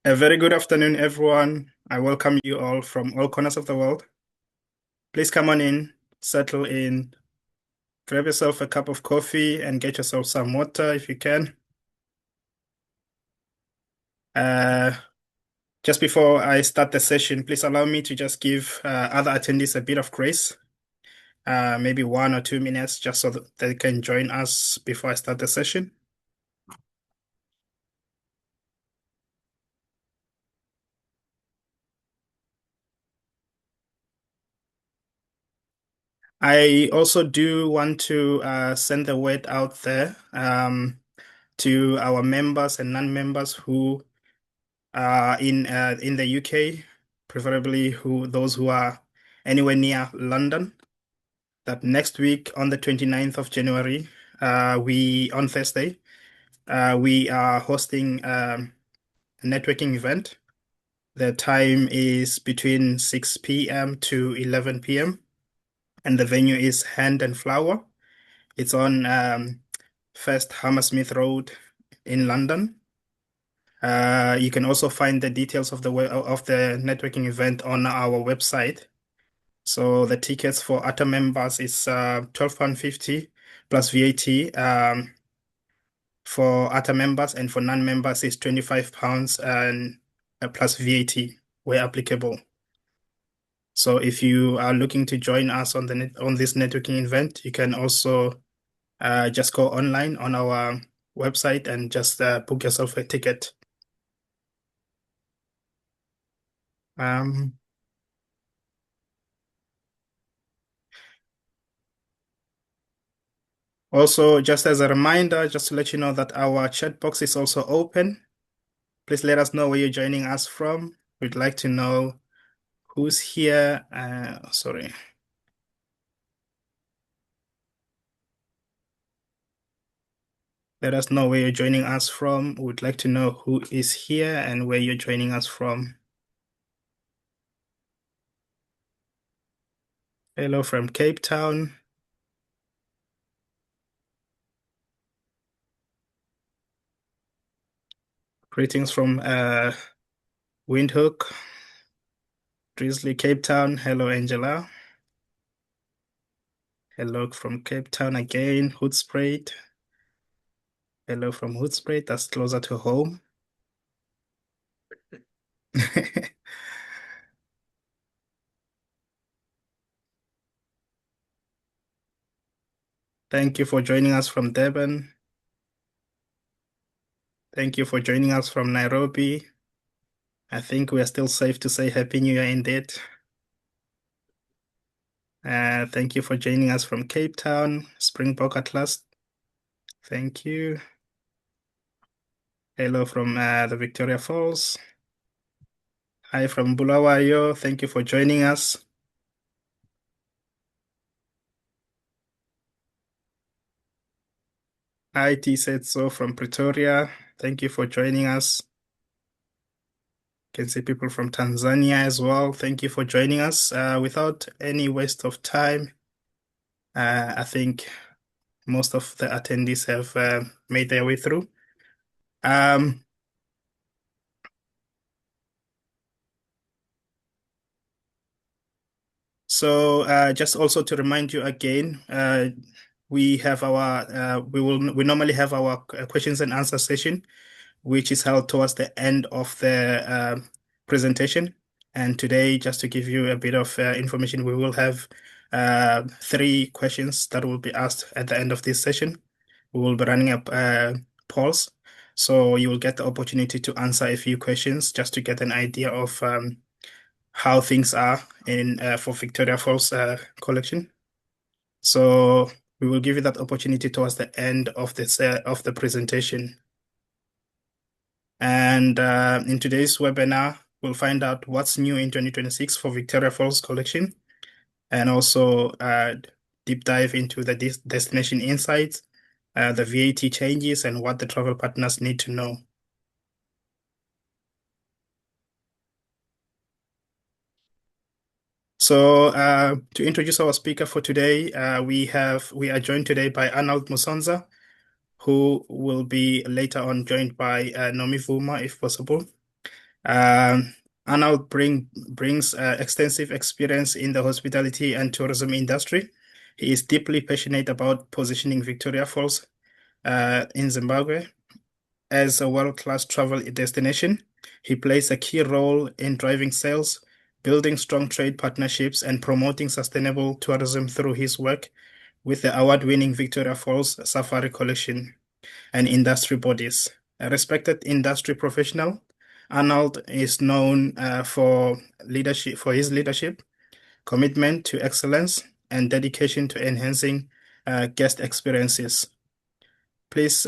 A very good afternoon, everyone. I welcome you all from all corners of the world. Please come on in, settle in, grab yourself a cup of coffee, and get yourself some water if you can. Uh, just before I start the session, please allow me to just give other attendees a bit of grace, maybe 1 or 2 minutes, just so that they can join us before I start the session. I also do want to send the word out there to our members and non-members who in the UK, preferably those who are anywhere near London, that next week on the 29th of January, we on Thursday, we are hosting a networking event. The time is between 6 p.m. to 11 p.m. and the venue is Hand and Flower. It's on First Hammersmith Road in London. You can also find the details of the networking event on our website. So the tickets for ATA members is £12.50 plus VAT for ATA members, and for non-members is £25 and plus VAT where applicable. So if you are looking to join us on this networking event, you can also just go online on our website and just book yourself a ticket. Um, Also, just as a reminder, just to let you know that our chat box is also open. Please let us know where you're joining us from. We'd like to know who's here. Sorry. Let us know where you're joining us from. We'd like to know who is here and where you're joining us from. Hello from Cape Town. Greetings from Windhoek, Drizzly, Cape Town. Hello, Angela. Hello from Cape Town again, Hoedspruit. Hello from Hoedspruit. That's closer to home. Thank you for joining us from Durban. Thank you for joining us from Nairobi. I think we are still safe to say Happy New Year indeed. Thank you for joining us from Cape Town, Springbok at last. Thank you. Hello from the Victoria Falls. Hi from Bulawayo. Thank you for joining us. Hi T said so from Pretoria. Thank you for joining us. Can see people from Tanzania as well. Thank you for joining us. Without any waste of time, I think most of the attendees have made their way through. Um, so just also to remind you again, we have we normally have our questions and answer session, which is held towards the end of the presentation. And today, just to give you a bit of information, we will have 3 questions that will be asked at the end of this session. We will be running up polls, so you will get the opportunity to answer a few questions just to get an idea of how things are in for Victoria Falls collection. So we will give you that opportunity towards the end of the presentation. And in today's webinar, we'll find out what's new in 2026 for Victoria Falls collection, and also deep dive into the destination insights, the VAT changes, and what the travel partners need to know. So to introduce our speaker for today, we are joined today by Arnold Musonza, who will be later on joined by Nomi Vuma, if possible. Um, Arnold brings extensive experience in the hospitality and tourism industry. He is deeply passionate about positioning Victoria Falls in Zimbabwe as a world-class travel destination. He plays a key role in driving sales, building strong trade partnerships, and promoting sustainable tourism through his work with the award-winning Victoria Falls Safari Collection and industry bodies. A respected industry professional, Arnold is known for his leadership, commitment to excellence, and dedication to enhancing guest experiences. Please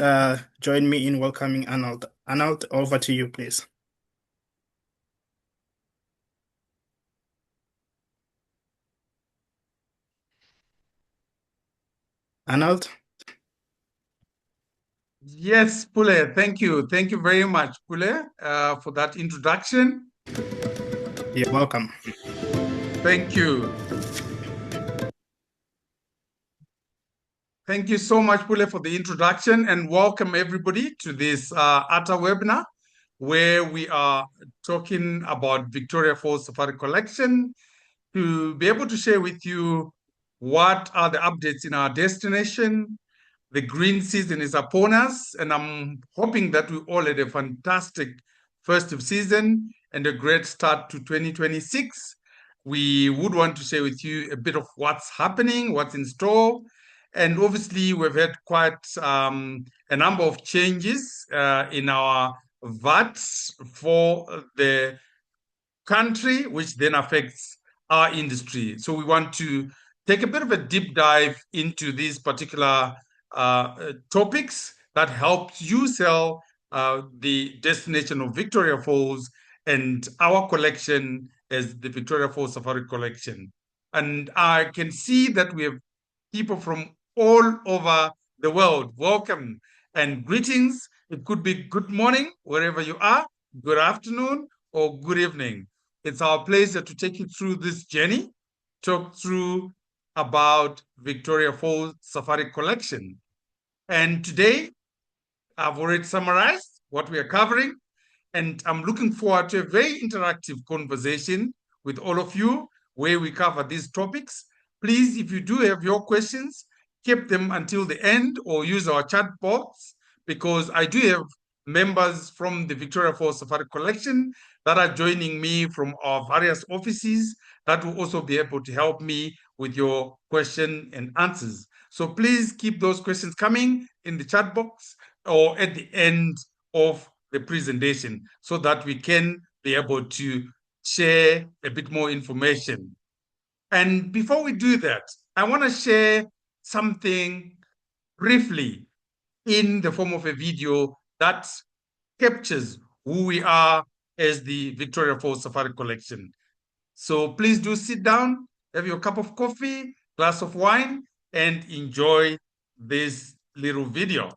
join me in welcoming Arnold. Arnold, over to you, please. Arnold, Yes, Pule, thank you. Thank you very much, Pule, for that introduction. you're welcome. Thank you. Thank you so much, Pule, for the introduction, and welcome everybody to this ATA webinar where we are talking about Victoria Falls Safari Collection to be able to share with you what are the updates in our destination. The green season is upon us, and I'm hoping that we all had a fantastic festive season and a great start to 2026. We would want to share with you a bit of what's happening, what's in store. And obviously, we've had quite a number of changes in our VAT for the country, which then affects our industry. So we want to take a bit of a deep dive into these particular topics that helps you sell the destination of Victoria Falls and our collection as the Victoria Falls Safari Collection. And I can see that we have people from all over the world. Welcome and greetings. It could be good morning, wherever you are, good afternoon, or good evening. It's our pleasure to take you through this journey, talk through about Victoria Falls Safari Collection. And today, I've already summarized what we are covering, and I'm looking forward to a very interactive conversation with all of you where we cover these topics. Please, if you do have your questions, keep them until the end or use our chat box because I do have members from the Victoria Falls Safari Collection that are joining me from our various offices that will also be able to help me with your question and answers. So please keep those questions coming in the chat box or at the end of the presentation so that we can be able to share a bit more information. And before we do that, I want to share something briefly in the form of a video that captures who we are as the Victoria Falls Safari Collection. So please do sit down, have your cup of coffee, glass of wine, and enjoy this little video.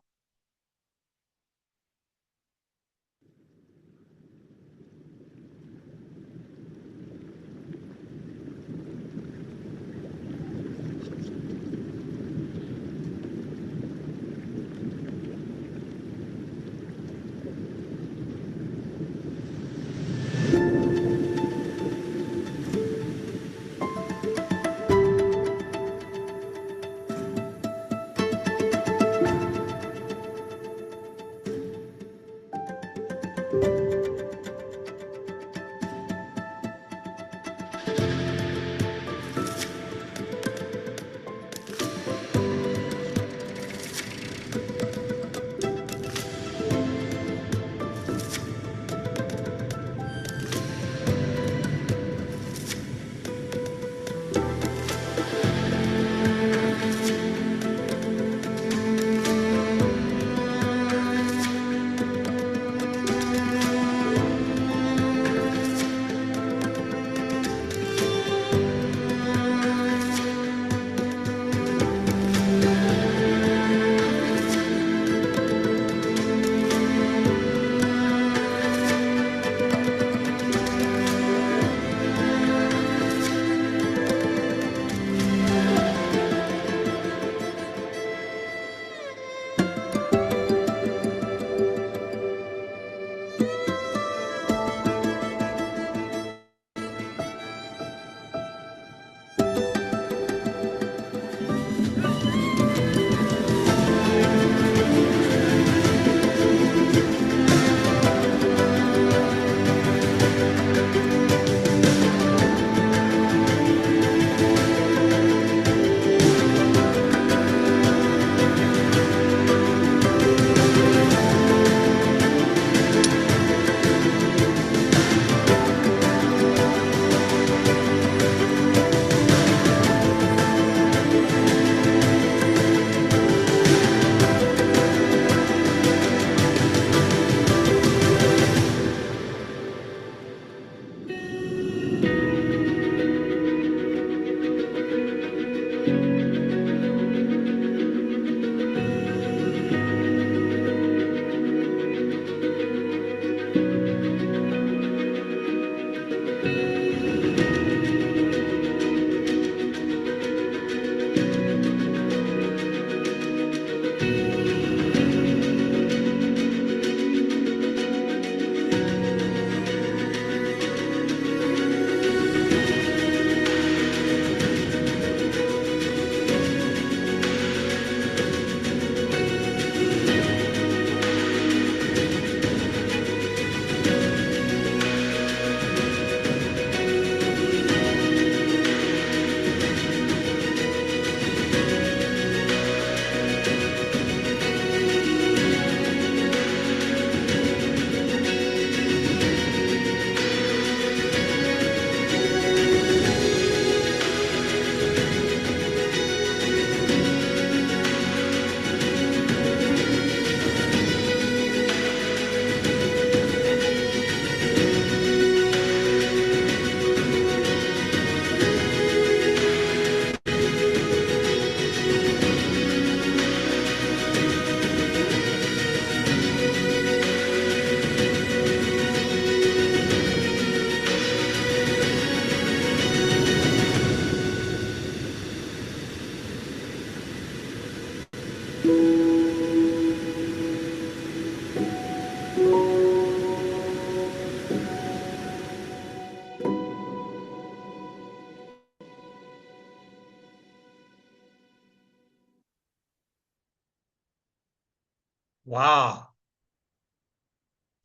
Wow.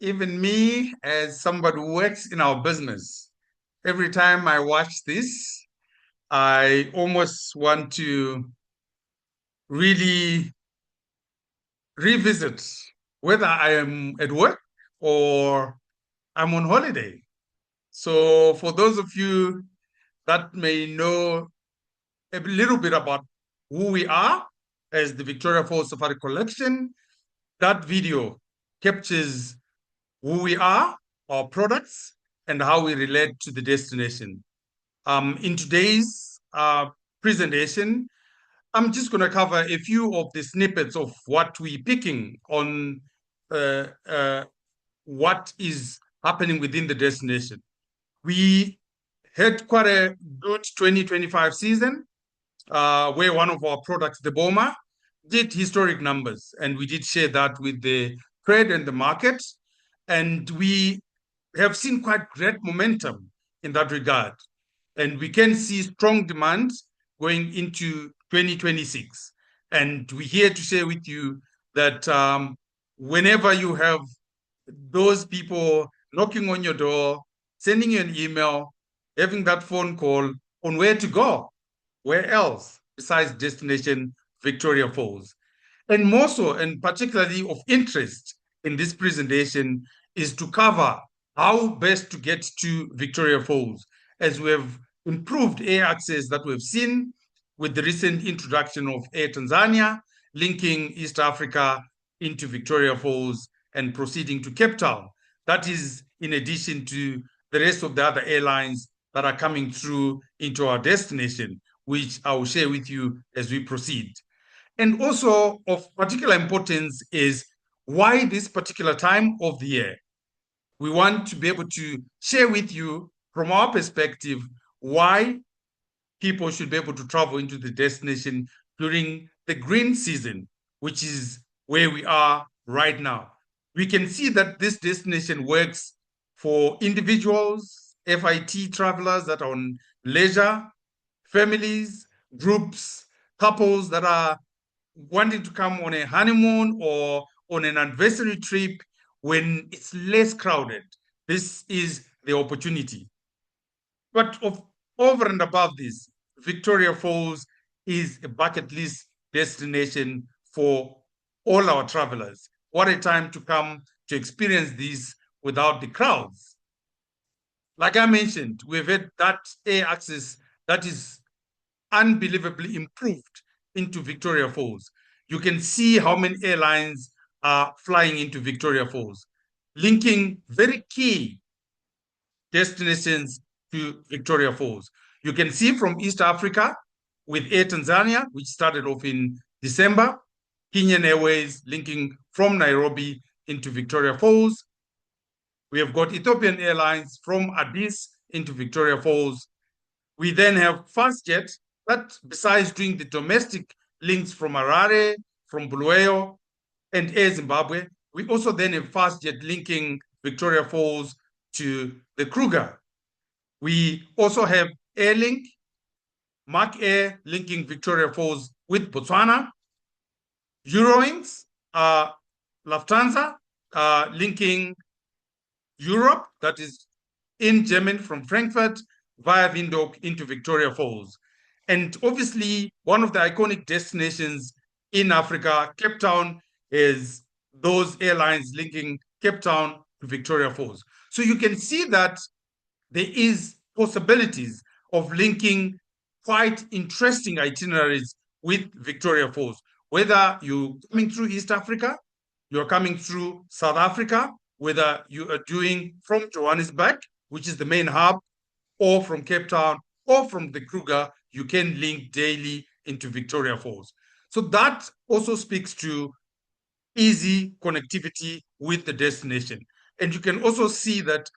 Even me, as somebody who works in our business, every time I watch this, I almost want to really revisit whether I am at work or I'm on holiday. So, for those of you that may know a little bit about who we are as the Victoria Falls Safari Collection, that video captures who we are, our products, and how we relate to the destination. In today's presentation, I'm just going to cover a few of the snippets of what we're picking on uh, uh, what is happening within the destination. We had quite a good 2025 season where one of our products, the Boma, did historic numbers, and we did share that with the trade and the market. And we have seen quite great momentum in that regard. And we can see strong demand going into 2026. And we're here to share with you that whenever you have those people knocking on your door, sending you an email, having that phone call on where to go, where else besides destination Victoria Falls. And more so, and particularly of interest in this presentation, is to cover how best to get to Victoria Falls, as we have improved air access that we've seen with the recent introduction of Air Tanzania, linking East Africa into Victoria Falls and proceeding to Cape Town. That is in addition to the rest of the other airlines that are coming through into our destination, which I will share with you as we proceed. And also of particular importance is why this particular time of the year. We want to be able to share with you from our perspective why people should be able to travel into the destination during the green season, which is where we are right now. We can see that this destination works for individuals, FIT travelers that are on leisure, families, groups, couples that are wanting to come on a honeymoon or on an anniversary trip when it's less crowded. This is the opportunity. But over and above this, Victoria Falls is a bucket list destination for all our travelers. What a time to come to experience this without the crowds. Like I mentioned, we've had that air access that is unbelievably improved into Victoria Falls. You can see how many airlines are flying into Victoria Falls, linking very key destinations to Victoria Falls. You can see from East Africa with Air Tanzania, which started off in December, Kenyan Airways linking from Nairobi into Victoria Falls. We have got Ethiopian Airlines from Addis into Victoria Falls. We then have FastJet that, besides doing the domestic links from Harare, from Bulawayo, and Air Zimbabwe, we also then have FastJet linking Victoria Falls to the Kruger. We also have Airlink, Mark Air linking Victoria Falls with Botswana, Eurowings, Lufthansa linking Europe, that is in German from Frankfurt via Windhoek into Victoria Falls. And obviously, one of the iconic destinations in Africa, Cape Town, is those airlines linking Cape Town to Victoria Falls. So you can see that there is possibilities of linking quite interesting itineraries with Victoria Falls. Whether you're coming through East Africa, you're coming through South Africa, whether you are doing from Johannesburg, which is the main hub, or from Cape Town, or from the Kruger, you can link daily into Victoria Falls. So that also speaks to easy connectivity with the destination. And you can also see that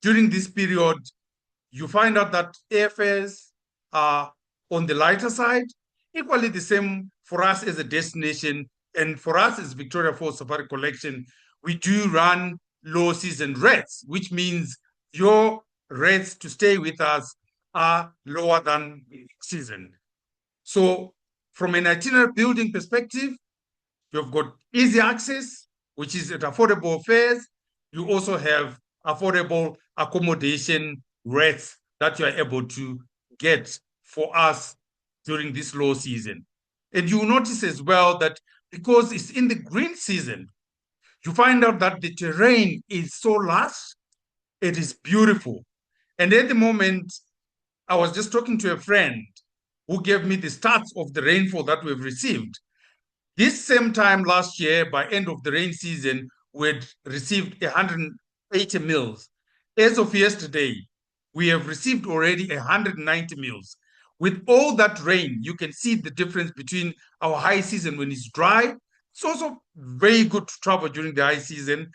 during this period, you find out that airfares are on the lighter side, equally the same for us as a destination. And for us as Victoria Falls Safari Collection, we do run low season rates, which means your rates to stay with us are lower than season. So from an itinerary building perspective, You've got easy access, which is at affordable fares. You also have affordable accommodation rates that you are able to get for us during this low season. And you will notice as well that because it's in the green season, you find out that the terrain is so lush, it is beautiful. And at the moment, I was just talking to a friend who gave me the stats of the rainfall that we've received. This same time last year, by end of the rain season, we had received 180 mils. As of yesterday, we have received already 190 mils. With all that rain, you can see the difference between our high season when it's dry. It's also very good to travel during the high season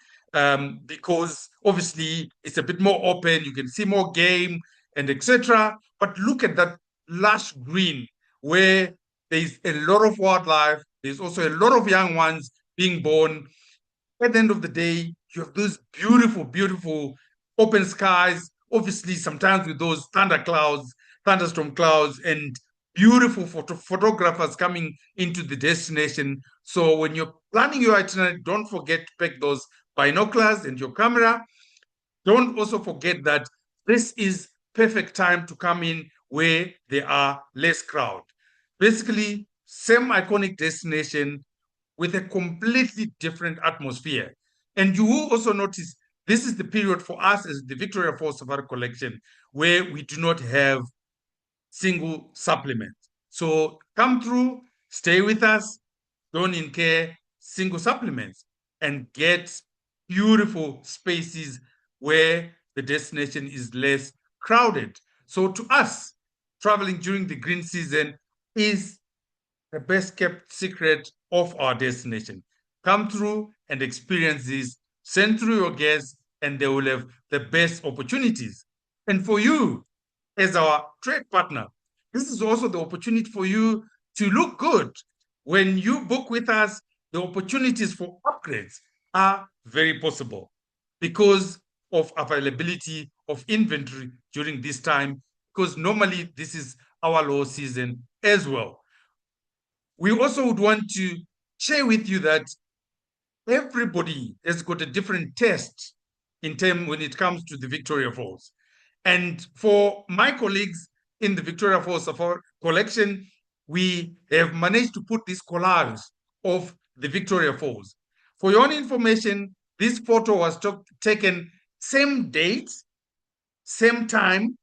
because obviously it's a bit more open. You can see more game and etc. But look at that lush green where there's a lot of wildlife. There's also a lot of young ones being born. At the end of the day, you have those beautiful, beautiful open skies, obviously, sometimes with those thunder clouds, thunderstorm clouds, and beautiful photographers coming into the destination. So when you're planning your itinerary, don't forget to pack those binoculars and your camera. Don't also forget that this is perfect time to come in where there are less crowd. Basically, same iconic destination with a completely different atmosphere. And you will also notice this is the period for us as the Victoria Falls Safari Collection where we do not have single supplement. So come through, stay with us, don't incur single supplements, and get beautiful spaces where the destination is less crowded. So to us, traveling during the green season is the best kept secret of our destination. Come through and experience this. Send through your guests, and they will have the best opportunities. And for you, as our trade partner, this is also the opportunity for you to look good. When you book with us, the opportunities for upgrades are very possible because of availability of inventory during this time, because normally this is our low season as well. We also would want to share with you that everybody has got a different taste in terms when it comes to the Victoria Falls. And for my colleagues in the Victoria Falls Safari collection, we have managed to put these collages of the Victoria Falls. For your own information, this photo was taken same date, same time,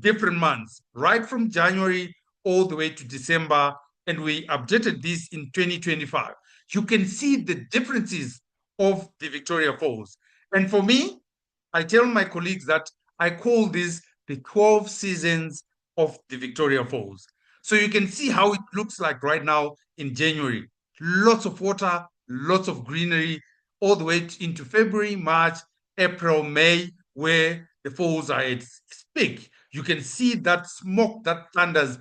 different months, right from January all the way to December, and we updated this in 2025. You can see the differences of the Victoria Falls. And for me, I tell my colleagues that I call this the 12 seasons of the Victoria Falls. So you can see how it looks like right now in January. Lots of water, lots of greenery, all the way into February, March, April, May, where the falls are at its peak. You can see that smoke that thunders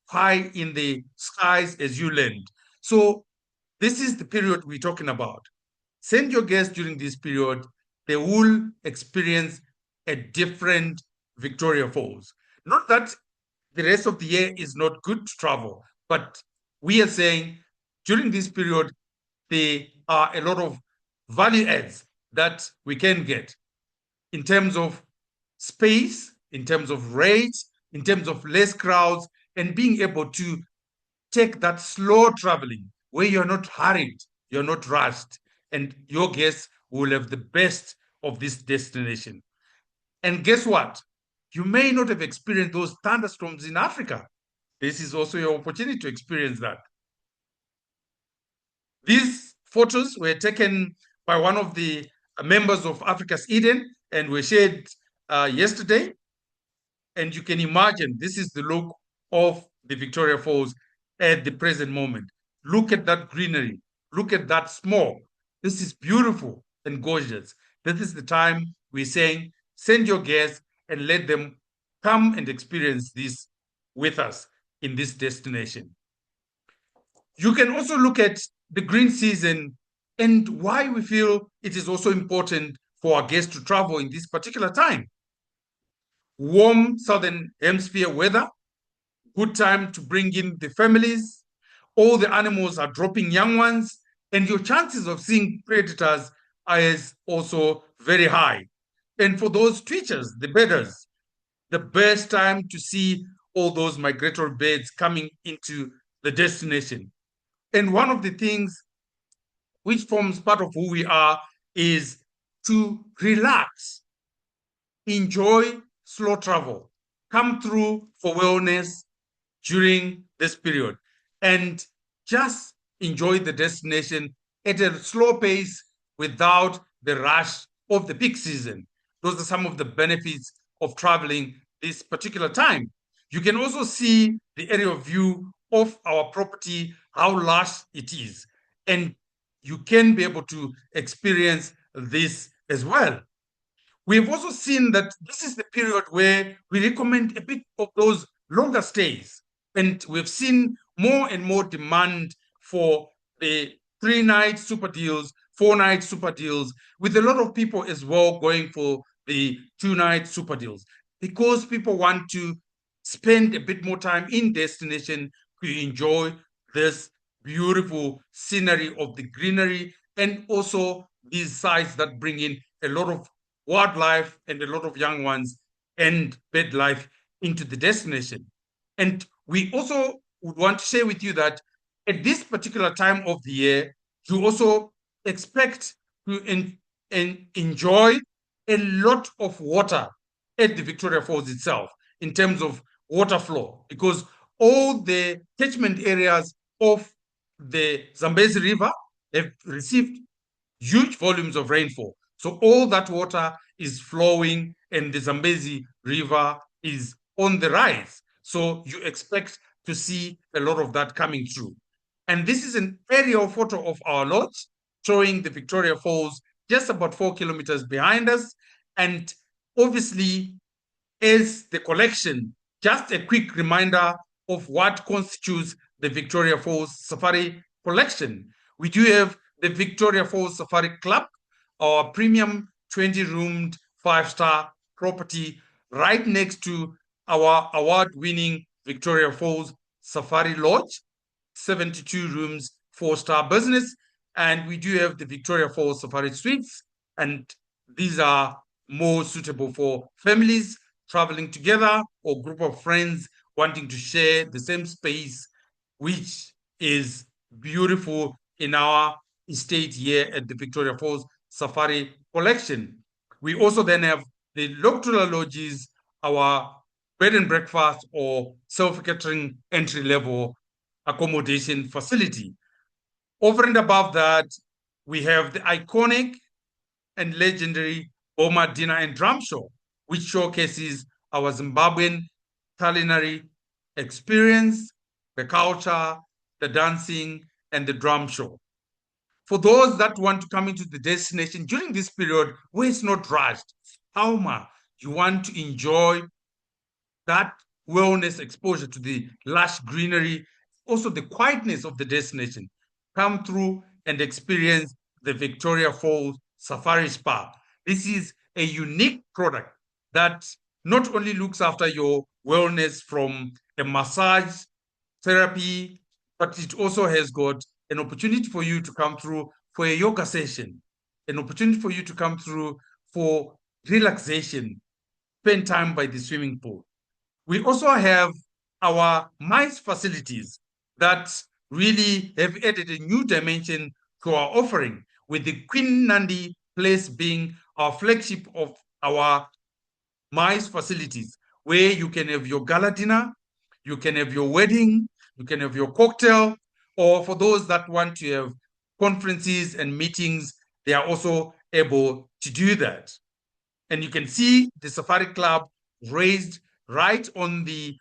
high in the skies as you land. So this is the period we're talking about. Send your guests during this period. They will experience a different Victoria Falls. Not that the rest of the year is not good to travel, but we are saying during this period, there are a lot of value adds that we can get in terms of space, in terms of rates, in terms of less crowds, and being able to take that slow traveling where you're not hurried, you're not rushed, and your guests will have the best of this destination. And guess what? You may not have experienced those thunderstorms in Africa. This is also your opportunity to experience that. These photos were taken by one of the members of Africa's Eden and were shared yesterday. And you can imagine this is the look of the Victoria Falls at the present moment. Look at that greenery. Look at that smoke. This is beautiful and gorgeous. This is the time we're saying, send your guests and let them come and experience this with us in this destination. You can also look at the green season and why we feel it is also important for our guests to travel in this particular time. Warm southern hemisphere weather, good time to bring in the families. All the animals are dropping young ones. and your chances of seeing predators is also very high. And for those tweeters, the birders, the best time to see all those migratory birds coming into the destination. And one of the things which forms part of who we are is to relax, enjoy slow travel, come through for wellness during this period, and just enjoy the destination at a slow pace without the rush of the peak season. Those are some of the benefits of traveling this particular time. You can also see the area of view of our property, how large it is, and you can be able to experience this as well. We've also seen that this is the period where we recommend a bit of those longer stays. And we've seen more and more demand for the 3 night super deals, 4 night super deals, with a lot of people as well going for the 2 night super deals because people want to spend a bit more time in destination to enjoy this beautiful scenery of the greenery and also these sites that bring in a lot of wildlife and a lot of young ones and bird life into the destination. And we also would want to share with you that at this particular time of the year, you also expect to enjoy a lot of water at the Victoria Falls itself in terms of water flow, because all the catchment areas of the Zambezi River have received huge volumes of rainfall. So all that water is flowing and the Zambezi River is on the rise. So you expect to see a lot of that coming through. And this is an aerial photo of our lodge showing the Victoria Falls just about 4 kilometers behind us. And obviously, as the collection, just a quick reminder of what constitutes the Victoria Falls Safari Collection. We do have the Victoria Falls Safari Club, our premium 20-roomed 5-star property right next to our award-winning Victoria Falls Safari Lodge, 72 rooms, 4-star business. And we do have the Victoria Falls Safari Suites, and these are more suitable for families traveling together or group of friends wanting to share the same space, which is beautiful in our estate here at the Victoria Falls Safari Collection. We also then have the Loctula Lodges, our bed and breakfast or self-catering entry-level accommodation facility. Over and above that, we have the iconic and legendary Boma Dinner and Drum Show, which showcases our Zimbabwean culinary experience, the culture, the dancing, and the drum show. For those that want to come into the destination during this period where it's not rushed, Alma, you want to enjoy that wellness exposure to the lush greenery, also the quietness of the destination. Come through and experience the Victoria Falls Safari Spa. This is a unique product that not only looks after your wellness from a massage therapy, but it also has got an opportunity for you to come through for a yoga session, an opportunity for you to come through for relaxation, spend time by the swimming pool. We also have our MICE facilities that really have added a new dimension to our offering, with the Queen Nandi Place being our flagship of our MICE facilities, where you can have your gala dinner, you can have your wedding, you can have your cocktail, or for those that want to have conferences and meetings, they are also able to do that. And you can see the Safari Club raised right on the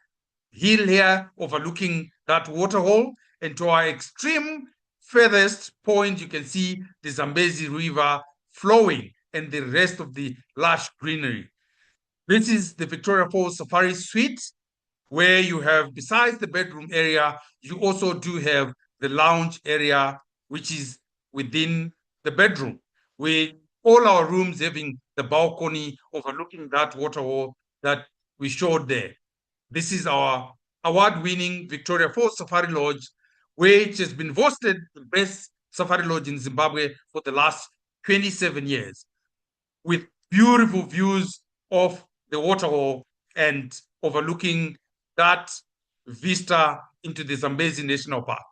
hill here overlooking that waterhole. And to our extreme furthest point, you can see the Zambezi River flowing and the rest of the lush greenery. This is the Victoria Falls Safari Suite, where you have, besides the bedroom area, you also do have the lounge area, which is within the bedroom, with all our rooms having the balcony overlooking that waterhole that we showed there. This is our award-winning Victoria Falls Safari Lodge, which has been voted the best safari lodge in Zimbabwe for the last 27 years, with beautiful views of the waterhole and overlooking that vista into the Zambezi National Park.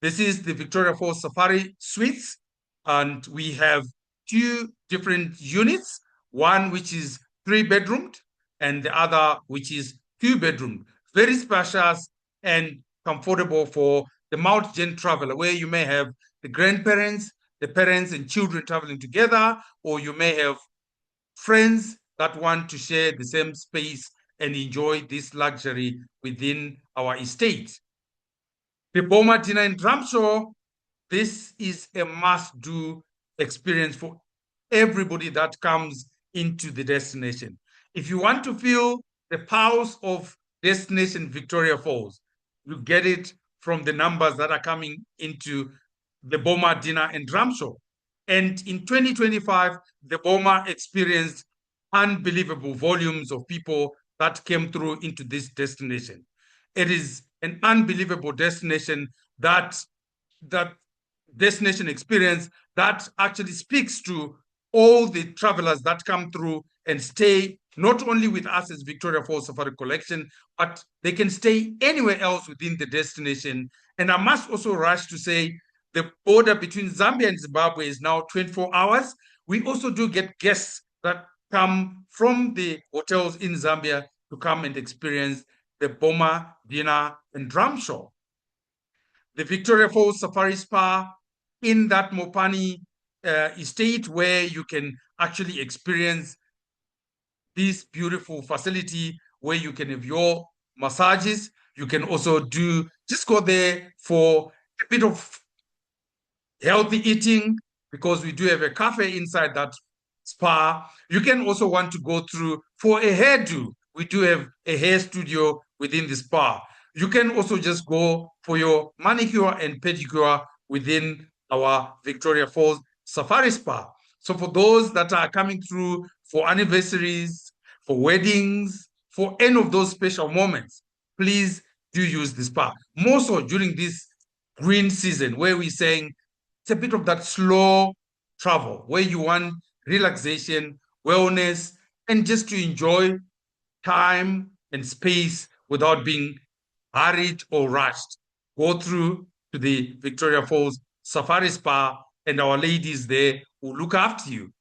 This is the Victoria Falls Safari Suites, and we have two different units, one which is 3-bedroomed and the other which is 2-bedroomed. Very spacious and comfortable for the Mount Gen traveler, where you may have the grandparents, the parents and children traveling together, or you may have friends that want to share the same space and enjoy this luxury within our estate. The Boma dinner in Dramshaw, this is a must-do experience for everybody that comes into the destination. If you want to feel the pulse of destination Victoria Falls, you get it from the numbers that are coming into the Boma dinner in Dramshaw. And in 2025, the Boma experienced unbelievable volumes of people that came through into this destination. It is an unbelievable destination that destination experience that actually speaks to all the travelers that come through and stay not only with us as Victoria Falls Safari Collection, but they can stay anywhere else within the destination. And I must also rush to say the border between Zambia and Zimbabwe is now 24 hours. We also do get guests that come from the hotels in Zambia to come and experience the Boma dinner and Dramshaw. The Victoria Falls Safari Spa in that Mopani estate, where you can actually experience this beautiful facility where you can have your massages. You can also just go there for a bit of healthy eating, because we do have a cafe inside that spa. You can also want to go through for a hairdo. We do have a hair studio within the spa. You can also just go for your manicure and pedicure within our Victoria Falls Safari Spa. So for those that are coming through for anniversaries, for weddings, for any of those special moments, please do use the spa. More so during this green season, where we're saying it's a bit of that slow travel, where you want relaxation, wellness, and just to enjoy time and space without being hurried or rushed. Go through to the Victoria Falls Safari Spa, and our ladies there will look after you.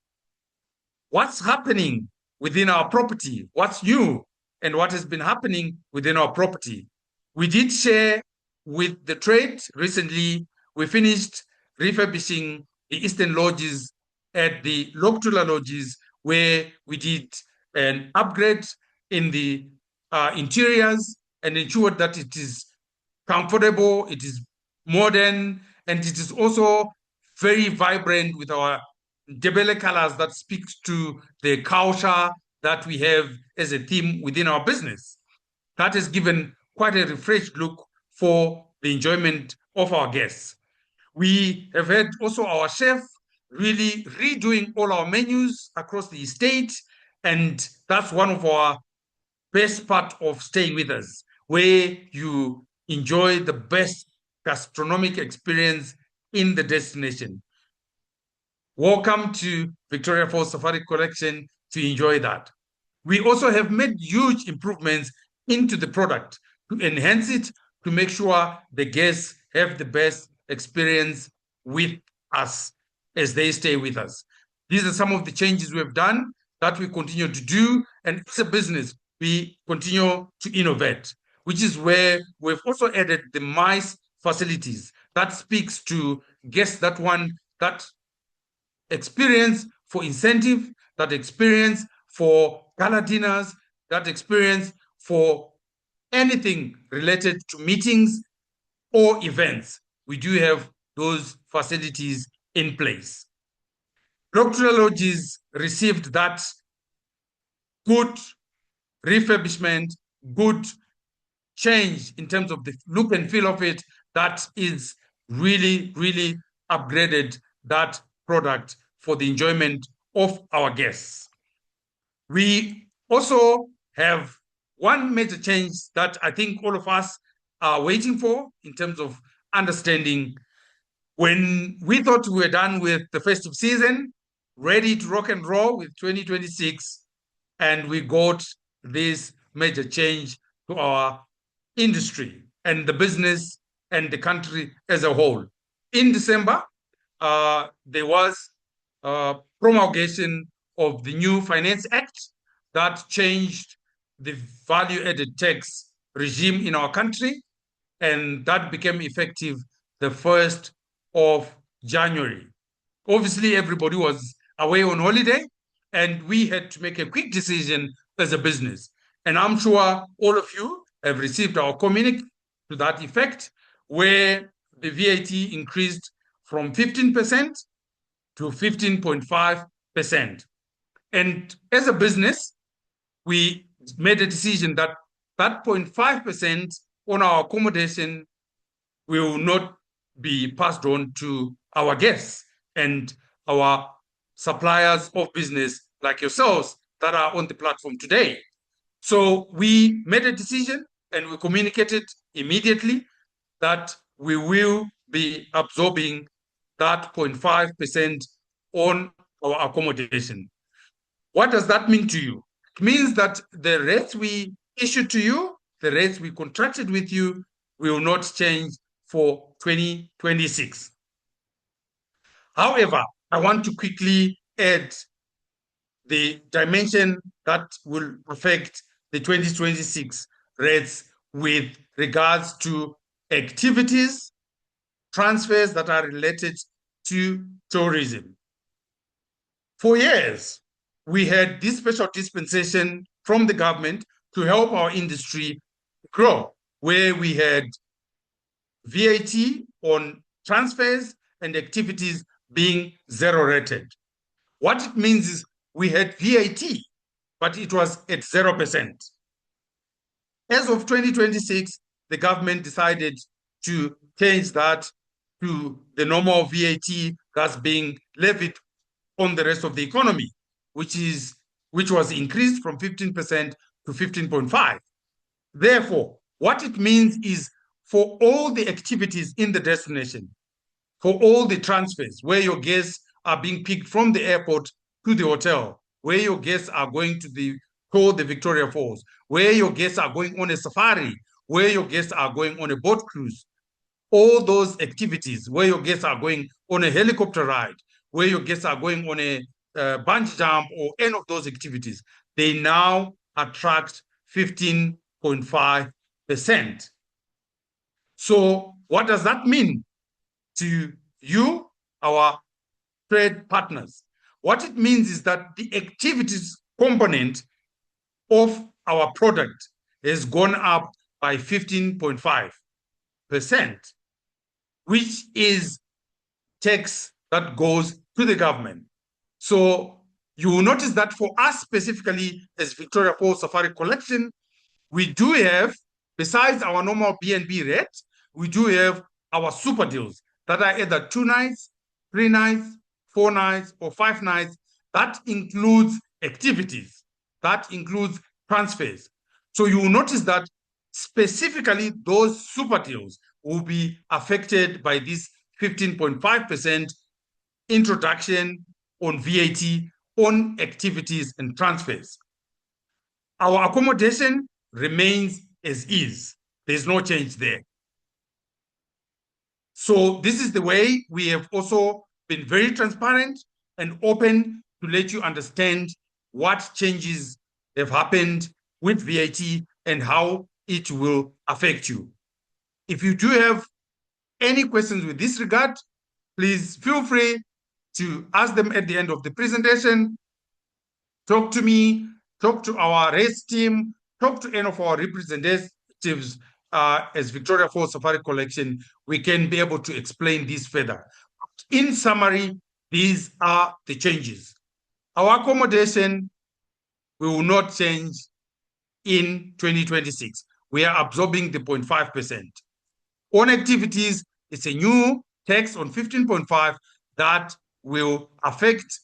What's happening within our property? What's new and what has been happening within our property? We did share with the trade recently. We finished refurbishing the Eastern Lodges at the Loktula Lodges, where we did an upgrade in the interiors and ensured that it is comfortable, it is modern, and it is also very vibrant with our Debele colors that speaks to the culture that we have as a theme within our business. That has given quite a refreshed look for the enjoyment of our guests. We have had also our chef really redoing all our menus across the estate, and that's one of our best part of staying with us, where you enjoy the best gastronomic experience in the destination. Welcome to Victoria Falls Safari Collection to enjoy that. We also have made huge improvements into the product to enhance it, to make sure the guests have the best experience with us as they stay with us. These are some of the changes we have done that we continue to do, and it's a business. We continue to innovate, which is where we've also added the MICE facilities that speaks to guests that want that experience for incentive, that experience for gala dinners, that experience for anything related to meetings or events. We do have those facilities in place. Doctoral Lodges received that good refurbishment, good change in terms of the look and feel of it, that is really, really upgraded that product for the enjoyment of our guests. We also have one major change that I think all of us are waiting for in terms of understanding When we thought we were done with the festive season, ready to rock and roll with 2026, and we got this major change to our industry and the business and the country as a whole. In December, there was promulgation of the new Finance Act that changed the value-added tax regime in our country, and that became effective the 1st of January. Obviously, everybody was away on holiday, and we had to make a quick decision as a business. And I'm sure all of you have received our communique to that effect, where the VAT increased from 15% to 15.5%. And as a business, we made a decision that that 0.5% on our accommodation will not be passed on to our guests and our suppliers of business like yourselves that are on the platform today. So we made a decision and we communicated immediately that we will be absorbing that 0.5% on our accommodation. What does that mean to you? It means that the rates we issued to you, the rates we contracted with you, will not change for 2026. However, I want to quickly add the dimension that will affect the 2026 rates with regards to activities, transfers that are related to tourism. For years, we had this special dispensation from the government to help our industry grow, where we had VAT on transfers and activities being zero rated. What it means is we had VAT, but it was at 0%. As of 2026, the government decided to change that to the normal VAT that's being levied on the rest of the economy, which was increased from 15% to 15.5%. Therefore, what it means is for all the activities in the destination, for all the transfers where your guests are being picked from the airport to the hotel, where your guests are going to the Victoria Falls, where your guests are going on a safari, where your guests are going on a boat cruise, all those activities where your guests are going on a helicopter ride, where your guests are going on a bungee jump or any of those activities, they now attract 15.5%. So what does that mean to you, our trade partners? What it means is that the activities component of our product has gone up by 15.5%, which is tax that goes to the government. So you will notice that for us specifically as Victoria Falls Safari Collection, we do have, besides our normal B&B rate, we do have our super deals that are either 2 nights, 3 nights, 4 nights, or 5 nights. That includes activities. That includes transfers. So you will notice that specifically those super deals will be affected by this 15.5% introduction on VAT on activities and transfers. Our accommodation remains as is. There's no change there. So this is the way we have also been very transparent and open to let you understand what changes have happened with VAT and how it will affect you. If you do have any questions with this regard, please feel free to ask them at the end of the presentation. Talk to me, talk to our race team, talk to any of our representatives as Victoria Falls Safari Collection. We can be able to explain this further. In summary, these are the changes. Our accommodation will not change in 2026. We are absorbing the 0.5%. On activities, it's a new tax on 15.5 that will affect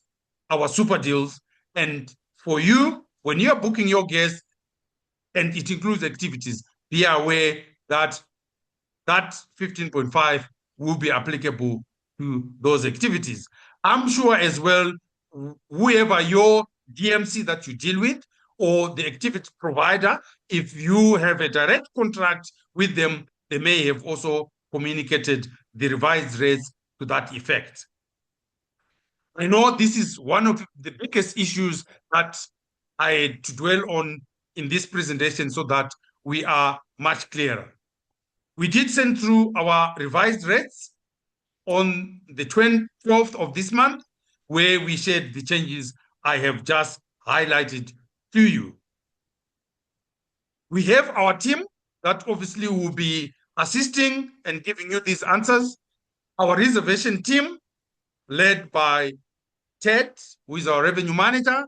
our super deals. And for you, when you're booking your guests, and it includes activities, be aware that that 15.5 will be applicable to those activities. I'm sure as well, whoever your DMC that you deal with or the activity provider, if you have a direct contract with them, they may have also communicated the revised rates to that effect. I know this is one of the biggest issues that I had to dwell on in this presentation so that we are much clearer. We did send through our revised rates on the 12th of this month, where we shared the changes I have just highlighted to you. We have our team that obviously will be assisting and giving you these answers. Our reservation team, led by Ted, who is our revenue manager,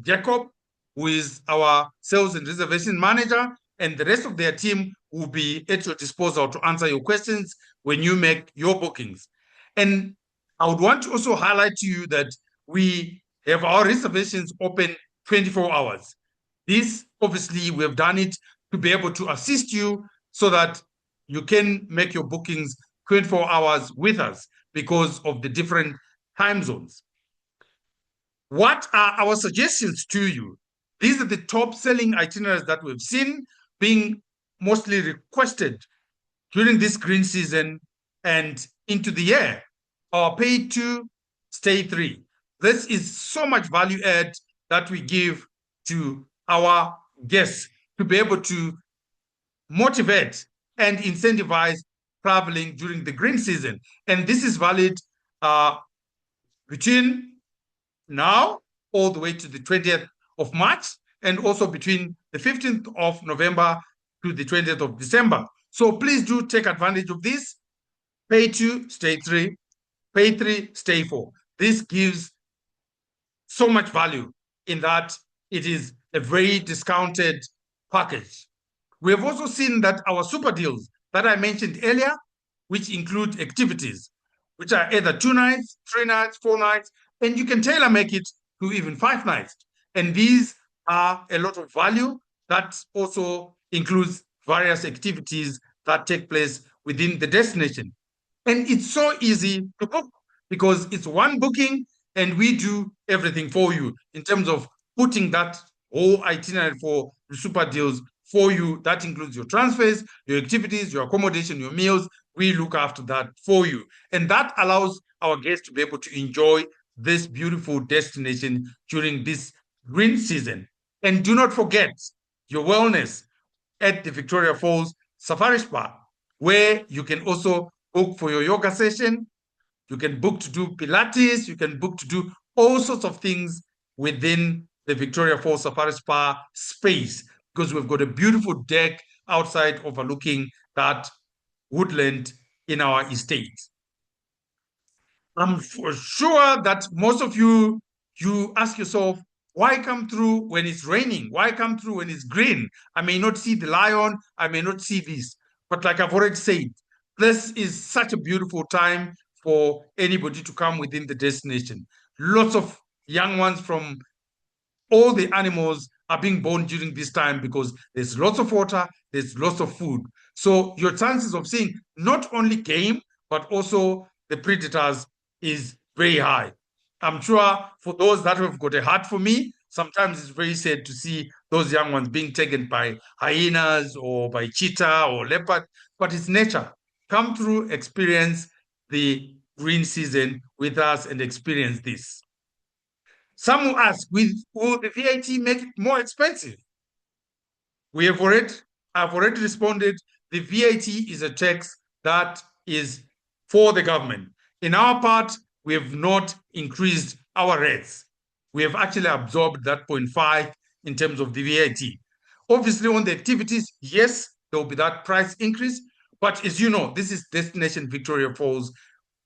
Jacob, who is our sales and reservation manager, and the rest of their team will be at your disposal to answer your questions when you make your bookings. And I would want to also highlight to you that we have our reservations open 24 hours. This, obviously, we have done it to be able to assist you so that you can make your bookings 24 hours with us because of the different time zones. What are our suggestions to you? These are the top selling itineraries that we've seen being mostly requested during this green season and into the year. Our pay 2, stay 3. This is so much value add that we give to our guests to be able to motivate and incentivize traveling during the green season. And this is valid between now all the way to the 20th of March, and also between the 15th of November to the 20th of December. So please do take advantage of this. Pay 2, stay 3. Pay 3, stay 4. This gives so much value in that it is a very discounted package. We have also seen that our super deals that I mentioned earlier, which include activities, which are either 2 nights, 3 nights, 4 nights, and you can tailor make it to even 5 nights. And these are a lot of value that also includes various activities that take place within the destination. And it's so easy to book because it's one booking and we do everything for you in terms of putting that whole itinerary for the super deals for you. That includes your transfers, your activities, your accommodation, your meals. We look after that for you. And that allows our guests to be able to enjoy this beautiful destination during this green season. And do not forget your wellness at the Victoria Falls Safari Spa, where you can also book for your yoga session. You can book to do Pilates. You can book to do all sorts of things within the Victoria Falls Safari Spa space, because we've got a beautiful deck outside overlooking that woodland in our estate. I'm for sure that most of you ask yourself, why come through when it's raining? Why come through when it's green? I may not see the lion. I may not see this. But like I've already said, this is such a beautiful time for anybody to come within the destination. Lots of young ones from all the animals are being born during this time because there's lots of water, there's lots of food. So your chances of seeing not only game, but also the predators is very high. I'm sure for those that have got a heart for me, sometimes it's very sad to see those young ones being taken by hyenas or by cheetah or leopard, but it's nature. Come through, experience the green season with us and experience this. Some will ask, will the VAT make it more expensive? I've already responded. The VAT is a tax that is for the government. In our part, we have not increased our rates. We have actually absorbed that 0.5 in terms of the VAT. Obviously, on the activities, yes, there will be that price increase. But as you know, this is Destination Victoria Falls,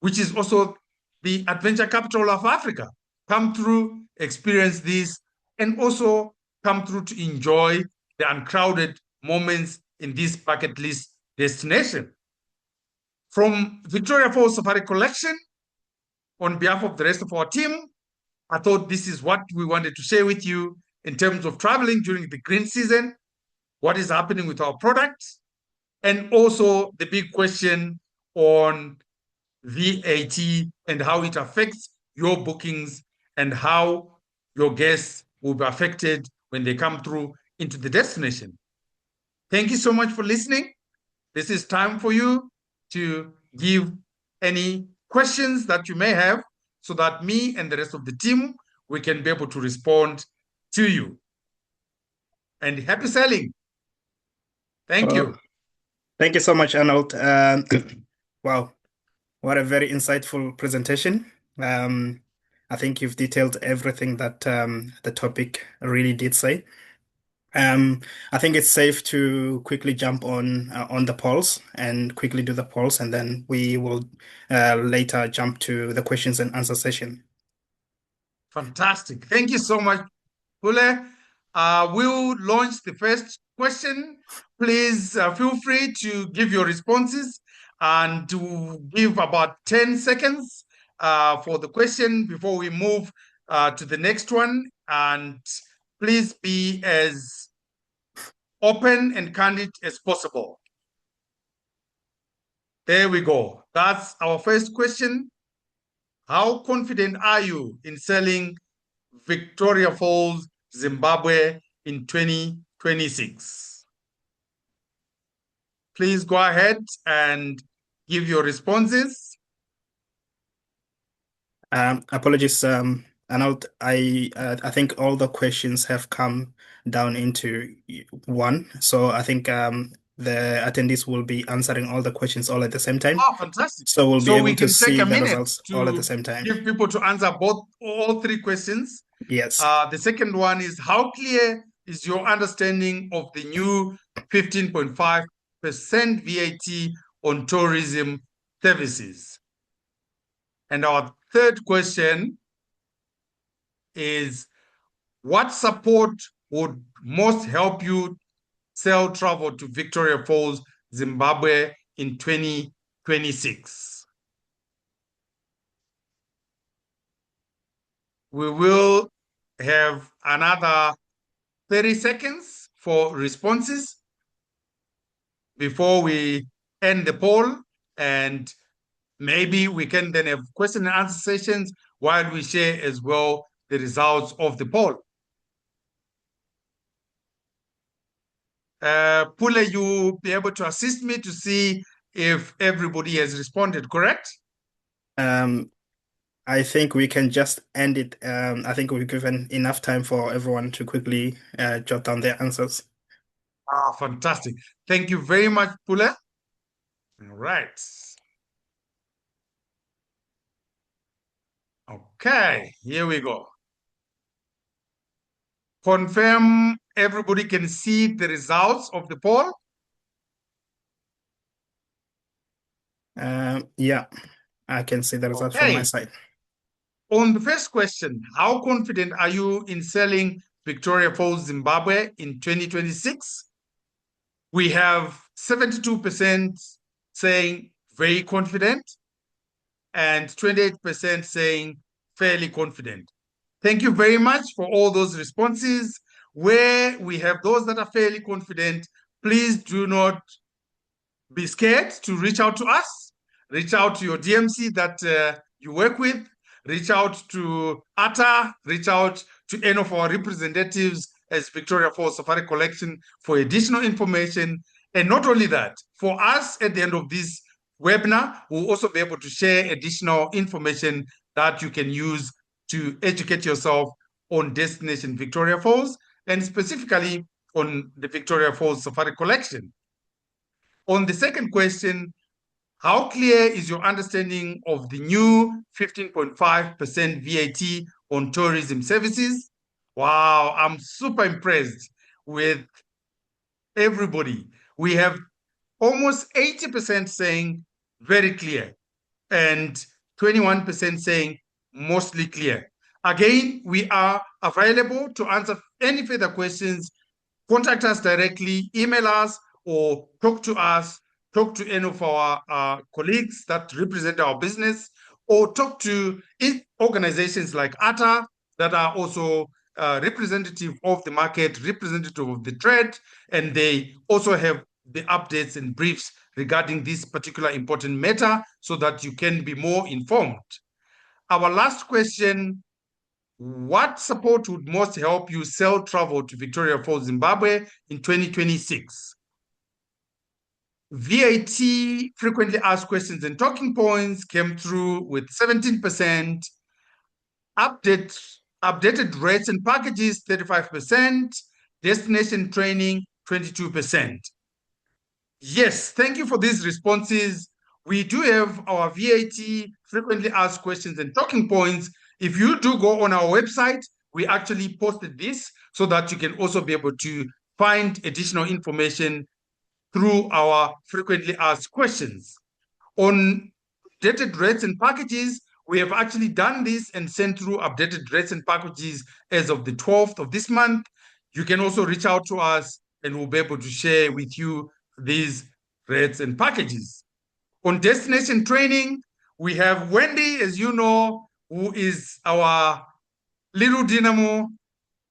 which is also the adventure capital of Africa. Come through, experience this, and also come through to enjoy the uncrowded moments in this bucket list destination. From Victoria Falls Safari Collection, on behalf of the rest of our team, I thought this is what we wanted to share with you in terms of traveling during the green season, what is happening with our products, and also the big question on VAT and how it affects your bookings and how your guests will be affected when they come through into the destination. Thank you so much for listening. This is time for you to give any questions that you may have so that me and the rest of the team, we can be able to respond to you. And happy sailing. Thank Well, you. thank you so much, Arnold. Wow, what a very insightful presentation. Um, I think you've detailed everything that the topic really did say. I think it's safe to quickly jump on the polls and quickly do the polls, and then we will later jump to the questions and answer session. Fantastic. Thank you so much, Pule. We'll launch the first question. Please feel free to give your responses and to give about 10 seconds for the question before we move to the next one. And please be as open and candid as possible. There we go. That's our first question. How confident are you in selling Victoria Falls, Zimbabwe in 2026? Please go ahead and give your responses. Apologies, Arnold. I think all the questions have come down into one, so I think the attendees will be answering all the questions all at the same time. Oh, fantastic. So we'll be So we able to can take see a the minute results all at the to same time. give people to answer all three questions. Yes. The second one is, how clear is your understanding of the new 15.5% VAT on tourism services? And our third question is, what support would most help you sell travel to Victoria Falls, Zimbabwe in 2026? We will have another 30 seconds for responses before we end the poll, and maybe we can then have question and answer sessions while we share as well the results of the poll. Pule, you be able to assist me to see if everybody has responded, correct? Um, I think we can just end it. I think we've given enough time for everyone to quickly jot down their answers. Ah, fantastic. Thank you very much, Pule. All right. Okay, here we go. Confirm everybody can see the results of the poll. Yeah, I can see the results from my Okay. side. On the first question, how confident are you in selling Victoria Falls, Zimbabwe in 2026? We have 72% saying very confident and 28% saying fairly confident. Thank you very much for all those responses. Where we have those that are fairly confident, please do not be scared to reach out to us. Reach out to your DMC that you work with. Reach out to ATA. Reach out to any of our representatives as Victoria Falls Safari Collection for additional information. And not only that, for us at the end of this webinar, we'll also be able to share additional information that you can use to educate yourself on Destination Victoria Falls and specifically on the Victoria Falls Safari Collection. On the second question, how clear is your understanding of the new 15.5% VAT on tourism services? Wow, I'm super impressed with everybody. We have almost 80% saying very clear and 21% saying mostly clear. Again, we are available to answer any further questions. Contact us directly, email us, or talk to us, talk to any of our colleagues that represent our business, or talk to organizations like ATA that are also representative of the market, representative of the trade, and they also have the updates and briefs regarding this particular important matter so that you can be more informed. Our last question: what support would most help you sell travel to Victoria Falls, Zimbabwe in 2026? VAT frequently asked questions and talking points came through with 17%, updated rates and packages 35%, destination training 22%. Yes, thank you for these responses. We do have our VAT frequently asked questions and talking points. If you do go on our website, we actually posted this so that you can also be able to find additional information through our frequently asked questions. On updated rates and packages, we have actually done this and sent through updated rates and packages as of the 12th of this month. You can also reach out to us and we'll be able to share with you these rates and packages. On destination training, we have Wendy, as you know, who is our little dynamo,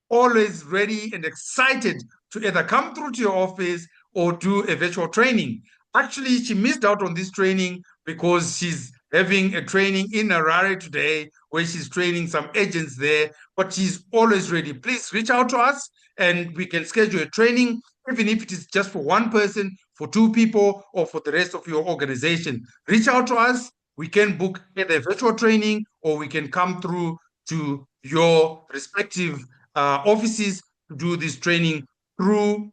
always ready and excited to either come through to your office or do a virtual training. Actually, she missed out on this training because she's having a training in Harare today where she's training some agents there, but she's always ready. Please reach out to us and we can schedule a training, even if it is just for one person, for two people, or for the rest of your organization. Reach out to us. We can book either a virtual training or we can come through to your respective offices to do this training through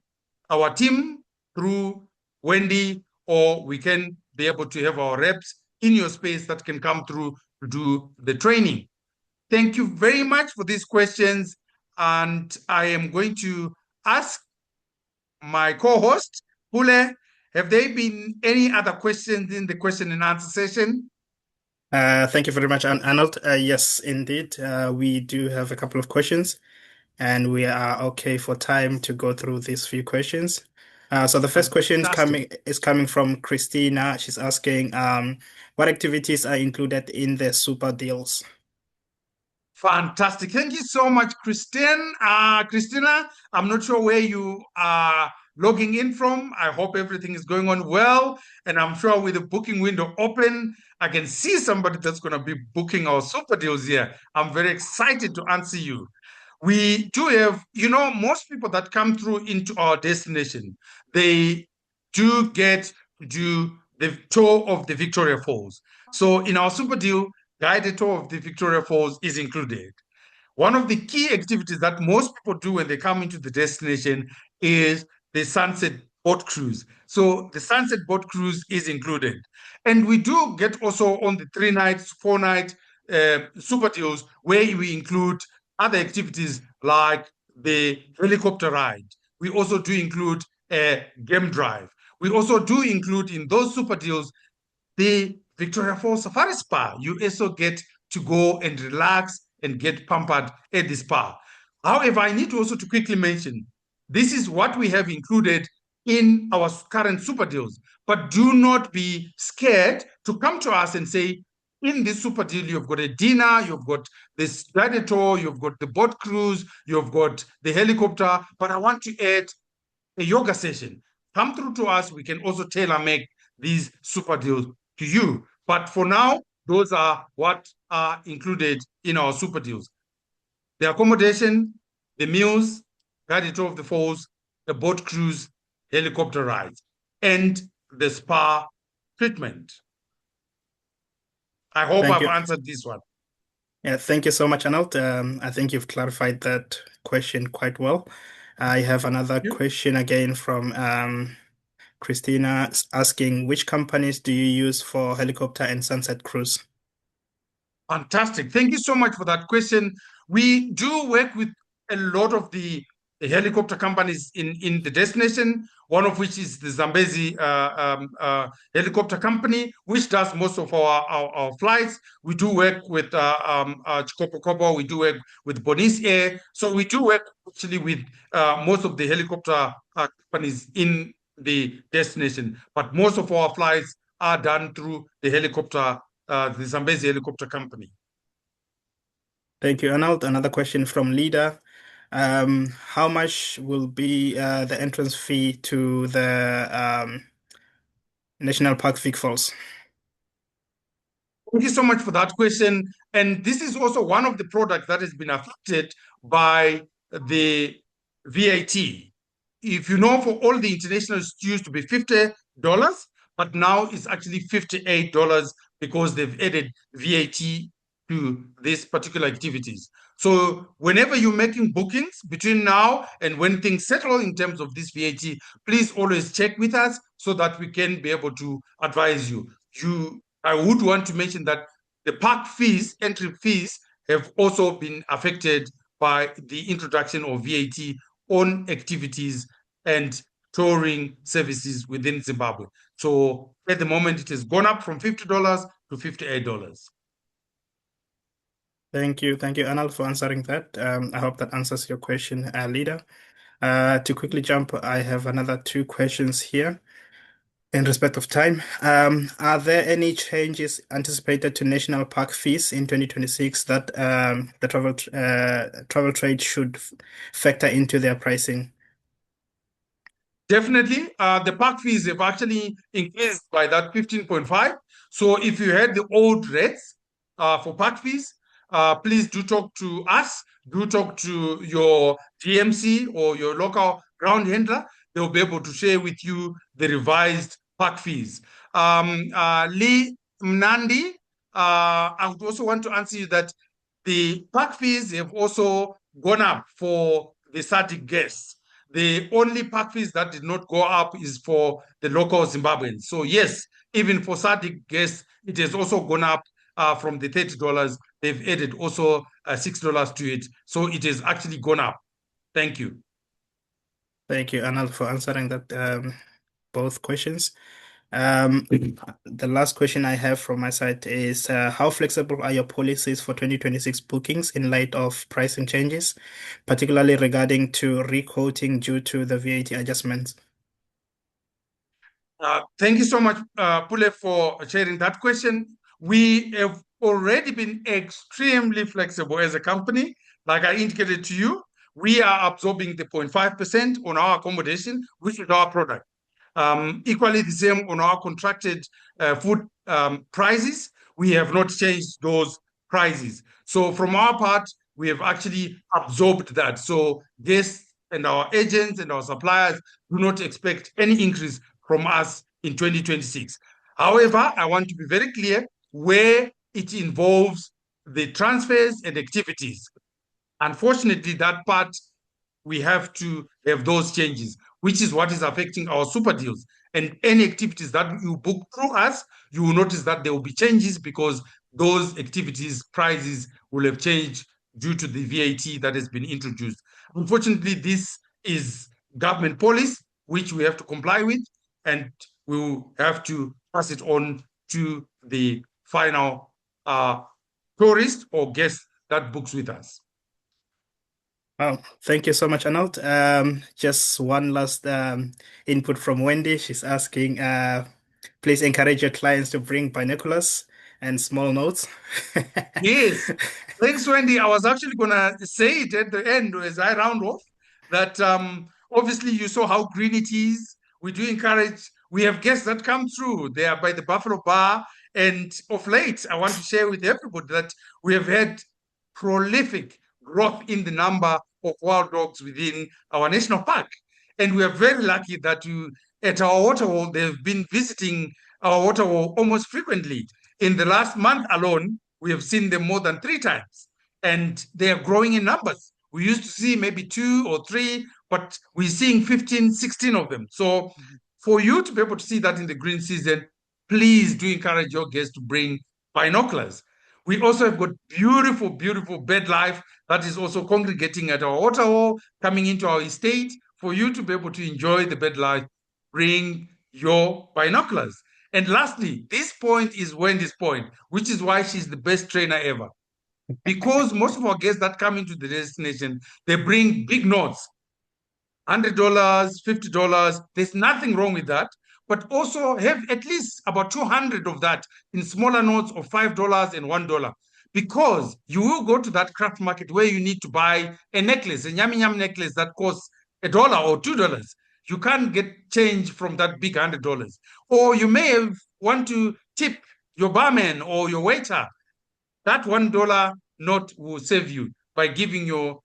our team, through Wendy, or we can be able to have our reps in your space that can come through to do the training. Thank you very much for these questions. And I am going to ask my co-host, Pule, have there been any other questions in the question and answer session? Thank you very much, Arnold. Yes, indeed. We do have a couple of questions, and we are okay for time to go through these few questions. So the first question Fantastic. is coming from Christina. She's asking, what activities are included in the super deals? Fantastic. Thank you so much, Christine. Christina, I'm not sure where you are logging in from. I hope everything is going on well. And I'm sure with the booking window open, I can see somebody that's going to be booking our super deals here. I'm very excited to answer you. We do have, most people that come through into our destination, they do get to do the tour of the Victoria Falls. So in our super deal, guided tour of the Victoria Falls is included. One of the key activities that most people do when they come into the destination is the sunset boat cruise. So the sunset boat cruise is included. And we do get also on the 3 nights, 4 night super deals where we include other activities like the helicopter ride. We also do include a game drive. We also do include in those super deals the Victoria Falls Safari Spa. You also get to go and relax and get pampered at the spa. However, I need also to quickly mention this is what we have included in our current super deals. But do not be scared to come to us and say, in this super deal, you've got a dinner, you've got this guided tour, you've got the boat cruise, you've got the helicopter, but I want to add a yoga session. Come through to us. We can also tailor make these super deals to you. But for now, those are what are included in our super deals: the accommodation, the meals, guided tour of the falls, the boat cruise, helicopter rides, and the spa treatment. I hope Thank I've you. answered this one. Yeah, thank you so much, Arnold. I think you've clarified that question quite well. I have another question again from Christina asking, which companies do you use for helicopter and sunset cruise? Fantastic. Thank you so much for that question. We do work with a lot of the helicopter companies in the destination, one of which is the Zambezi helicopter company, which does most of our flights. We do work with Chikopokopo, we do work with Bonis Air. So we do work actually with most of the helicopter companies in the destination. But most of our flights are done through the Zambezi Helicopter Company. Thank you, Arnold. Another question from Lida. How much will be the entrance fee to the National Park Vic Falls. Thank you so much for that question. And this is also one of the products that has been affected by the VAT. If you know, for all the international, it used to be $50, but now it's actually $58 because they've added VAT to these particular activities. So whenever you're making bookings between now and when things settle in terms of this VAT, please always check with us so that we can be able to advise you. I would want to mention that the park fees, entry fees, have also been affected by the introduction of VAT on activities and touring services within Zimbabwe. So at the moment, it has gone up from $50 to $58. Thank you. Thank you, Anal, for answering that. I hope that answers your question, Leader. To quickly jump, I have another two questions here. In respect of time, are there any changes anticipated to national park fees in 2026 that the travel trade should factor into their pricing? Definitely, the park fees have actually increased by that 15.5. So if you had the old rates for park fees, please do talk to us. Do talk to your GMC or your local ground handler. They'll be able to share with you the revised park fees. Lee Mnandi, I would also want to answer you that the park fees have also gone up for the static guests. The only park fees that did not go up is for the local Zimbabweans. So yes, even for SADC guests, it has also gone up from the $30. They've added also $6 to it. So it has actually gone up. Thank you. Thank you, Anal, for answering that both questions. The last question I have from my side is how flexible are your policies for 2026 bookings in light of pricing changes, particularly regarding to requoting due to the VAT adjustments? Thank you so much, Pule, for sharing that question. We have already been extremely flexible as a company. Like I indicated to you, we are absorbing the 0.5% on our accommodation, which is our product. Equally the same on our contracted food prices. We have not changed those prices. So from our part, we have actually absorbed that. So guests and our agents and our suppliers do not expect any increase from us in 2026. However, I want to be very clear where it involves the transfers and activities. Unfortunately, that part we have to have those changes, which is what is affecting our super deals. And any activities that you book through us, you will notice that there will be changes because those activities prices will have changed due to the VAT that has been introduced. Unfortunately, this is government policy, which we have to comply with, and we will have to pass it on to the final tourist or guest that books with us. Oh, thank you so much, Arnold. Just one last input from Wendy. She's asking, please encourage your clients to bring binoculars and small notes. Yes. Thanks, Wendy. I was actually going to say it at the end as I round off that obviously you saw how green it is. We do encourage, we have guests that come through there by the Buffalo Bar. And of late, I want to share with everybody that we have had prolific growth in the number of wild dogs within our national park. And we are very lucky that at our waterhole, they've been visiting our waterhole almost frequently. In the last month alone, we have seen them more than 3 times, and they are growing in numbers. We used to see maybe 2 or 3, but we're seeing 15, 16 of them. So for you to be able to see that in the green season, please do encourage your guests to bring binoculars. We also have got beautiful, beautiful bird life that is also congregating at our waterhole, coming into our estate. For you to be able to enjoy the bird life, bring your binoculars. And lastly, this point is Wendy's point, which is why she's the best trainer ever. Because most of our guests that come into the destination, they bring big notes, $100, $50. There's nothing wrong with that. But also have at least about 200 of that in smaller notes of $5 and $1. Because you will go to that craft market where you need to buy a necklace, a yum yum necklace that costs $1 or $2. You can't get change from that big $100. Or you may want to tip your barman or your waiter. That $1 note will save you by giving your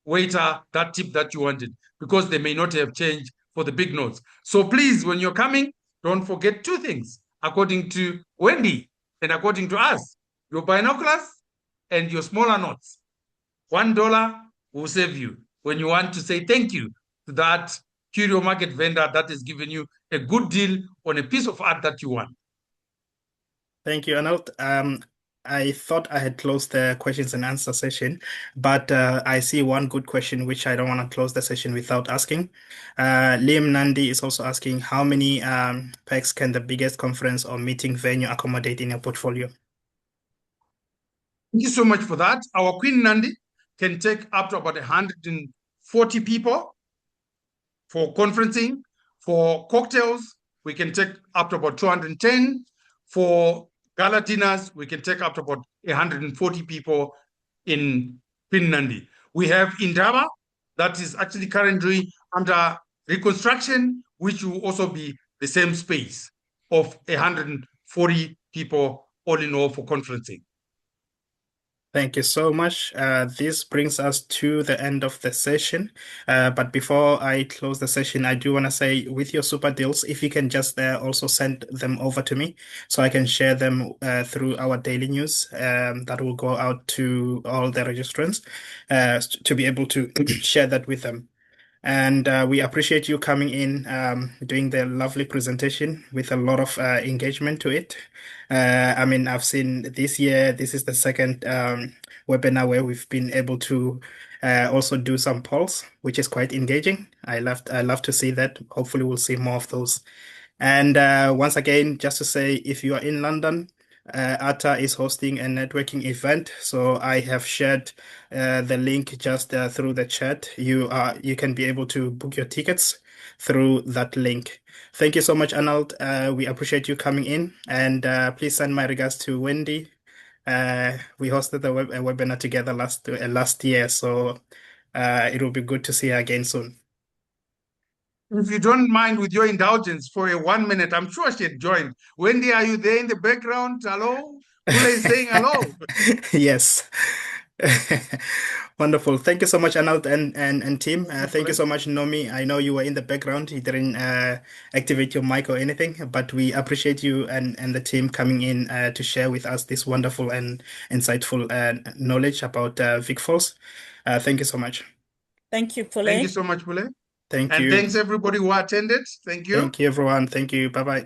waiter that tip that you wanted, because they may not have changed for the big notes. So please, when you're coming, don't forget two things. According to Wendy and according to us, your binoculars and your smaller notes. $1 will save you when you want to say thank you to that curio market vendor that has given you a good deal on a piece of art that you want. Thank you, Arnold. I thought I had closed the questions and answer session, but I see one good question which I don't want to close the session without asking. Liam Nandi is also asking, how many packs can the biggest conference or meeting venue accommodate in your portfolio? Thank you so much for that. Our Queen Nandi can take up to about 140 people for conferencing. For cocktails, we can take up to about 210. For gala dinners, we can take up to about 140 people in Queen Nandi. We have Indaba, that is actually currently under reconstruction, which will also be the same space of 140 people all in all for conferencing. Thank you so much. This brings us to the end of the session. But before I close the session, I do want to say, with your super deals, if you can just also send them over to me so I can share them through our daily news that will go out to all the registrants to be able to share that with them. And we appreciate you coming in, doing the lovely presentation with a lot of engagement to it. I mean, I've seen this year, this is the second webinar where we've been able to also do some polls, which is quite engaging. I love to see that. Hopefully, we'll see more of those. And once again, just to say, if you are in London, ATA is hosting a networking event. So I have shared the link just through the chat. You can be able to book your tickets through that link. Thank you so much, Arnold. We appreciate you coming in, and please send my regards to Wendy. We hosted a webinar together last year, so it will be good to see her again soon. If you don't mind, with your indulgence for a 1 minute, I'm sure she had joined. Wendy, are you there in the background? Hello? Pule is saying hello. Yes. Wonderful. Thank you so much, Arnold and team. Thank you, Thank you Pule. so much, Nomi. I know you were in the background. You didn't activate your mic or anything, but we appreciate you and the team coming in to share with us this wonderful and insightful knowledge about Vic Falls. Thank you so much. Thank you, Thank you Pule. so much, Pule. Thank And you. thanks everybody who attended. Thank you. Thank you, everyone. Thank you. Bye bye.